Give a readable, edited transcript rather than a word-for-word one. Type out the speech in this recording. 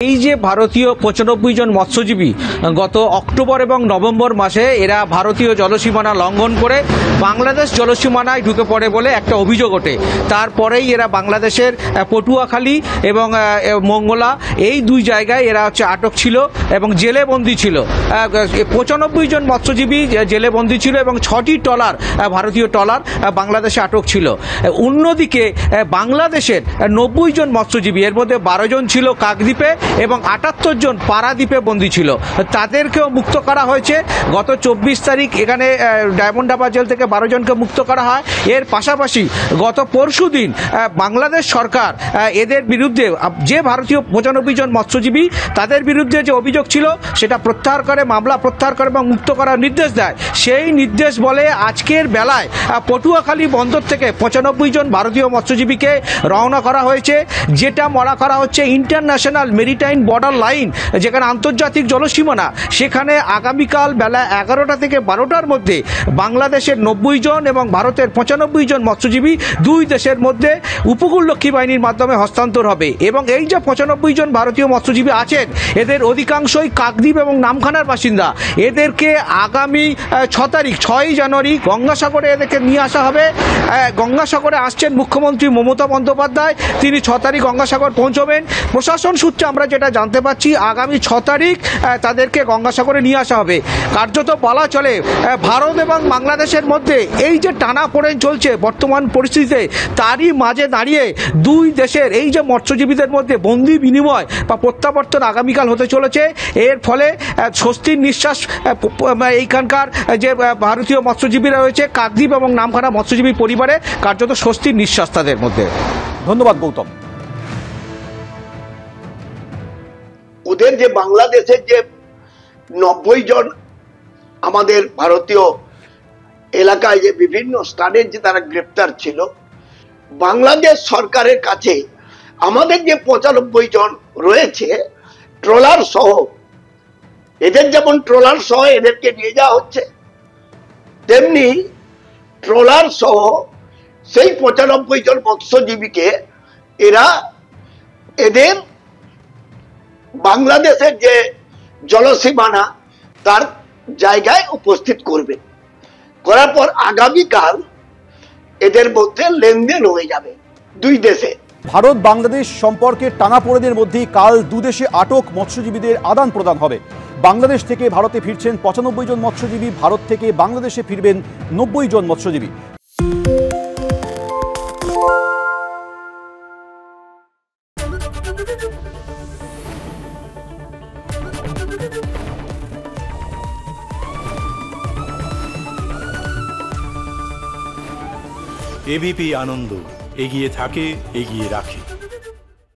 এই যে ভারতীয় ৯৫ জন মৎস্যজীবী গত অক্টোবর এবং নভেম্বর মাসে এরা ভারতীয় জলসীমানা লঙ্ঘন করে বাংলাদেশ জলসীমানায় ঢুকে পড়ে বলে একটা অভিযোগ ওঠে। তারপরেই এরা বাংলাদেশের পটুয়াখালী এবং মঙ্গলা এই দুই জায়গায় এরা আটক ছিল এবং জেলে বন্দী ছিল। ৯৫ জন মৎস্যজীবী জেলে বন্দী ছিল এবং ৬টি ট্রলার ভারতীয় ট্রলার বাংলাদেশে আটক ছিল। অন্যদিকে বাংলাদেশের ৯০ জন মৎস্যজীবী, এর মধ্যে ১২ জন ছিল কাকদ্বীপে এবং ৭৮ জন পারাদ্বীপে বন্দী ছিল, তাদেরকেও মুক্ত করা হয়েছে। গত ২৪ তারিখ এখানে ডায়মন্ড হারবার জেল থেকে ১২ জনকে মুক্ত করা হয়। এর পাশাপাশি গত পরশুদিন বাংলাদেশ সরকার এদের বিরুদ্ধে যে ভারতীয় ৯৫ জন মৎস্যজীবী তাদের বিরুদ্ধে যে অভিযোগ ছিল সেটা প্রত্যাহার করে, মামলা প্রত্যাহার করে এবং মুক্ত করার নির্দেশ দেয়। সেই নির্দেশ বলে আজকের বেলায় পটুয়াখালী বন্দর থেকে ৯৫ জন ভারতীয় মৎস্যজীবীকে রওনা করা হয়েছে, যেটা মনে করা হচ্ছে ইন্টারন্যাশনাল মেরিটাইম বর্ডার লাইন, যেখানে আন্তর্জাতিক জলসীমানা, সেখানে আগামীকাল বেলা ১১টা থেকে ১২টার মধ্যে বাংলাদেশের ৯০ জন এবং ভারতের ৯৫ জন মৎস্যজীবী দুই দেশের মধ্যে উপকূলরক্ষী বাহিনীর মাধ্যমে হস্তান্তর হবে। এবং এই যে ৯৫ জন ভারতীয় মৎস্যজীবী আছেন এদের অধিকাংশই কাকদ্বীপ এবং নামখানার বাসিন্দা। এদেরকে আগামী ৬ জানুয়ারি গঙ্গাসাগরে এদেরকে নিয়ে আসা হবে। গঙ্গাসাগরে আসছেন মুখ্যমন্ত্রী মমতা বন্দ্যোপাধ্যায়, তিনি ৬ তারিখ গঙ্গাসাগর পৌঁছবেন। প্রশাসন সূত্রে আমরা যেটা জানতে পাচ্ছি আগামী ৬ তারিখ তাদেরকে গঙ্গাসাগরে নিয়ে আসা হবে। কার্যত বলা চলে ভারত এবং বাংলাদেশের মধ্যে এই যে টানাপোড়েন চলছে বর্তমান পরিস্থিতিতে, তারই মাঝে দাঁড়িয়ে দুই দেশের এই যে মৎস্যজীবীদের মধ্যে বন্দি বিনিময় বা প্রত্যাবর্তন আগামীকাল হতে চলেছে। এর ফলে স্বস্তির নিঃশ্বাস এইখানকার যে ভারতীয় মৎস্যজীবীরা রয়েছে কাকদ্বীপ এবং নামখানা মৎস্যজীবী পরিবারে কার্যত স্বস্তির নিঃশ্বাস তাদের মধ্যে। ধন্যবাদ গৌতম। ওদের যে বাংলাদেশের যে ৯০ জন আমাদের ভারতীয় এলাকায় যে বিভিন্ন স্থানের যে তারা গ্রেপ্তার ছিল, বাংলাদেশ সরকারের কাছে আমাদের যে ৯৫ জন রয়েছে ট্রলার সহ, এদের যেমন ট্রলার সহ এদেরকে নিয়ে যাওয়া হচ্ছে, তেমনি ট্রলার সহ সেই ৯৫ জন মৎস্যজীবীকে এদের বাংলাদেশের যে জলসীমানা তার জায়গায় উপস্থিত করবে। করার পর আগামীকাল এদের মধ্যে লেনদেন হয়ে যাবে দুই দেশে। ভারত বাংলাদেশ সম্পর্কের টানাপোড়েনের মধ্যেই কাল দুদেশে আটক মৎস্যজীবীদের আদান প্রদান হবে। বাংলাদেশ থেকে ভারতে ফিরছেন ৯৫ জন মৎস্যজীবী, ভারত থেকে বাংলাদেশে ফিরবেন ৯০ জন মৎস্যজীবী। এবিপি আনন্দ এগিয়ে থাকে, এগিয়ে রাখে।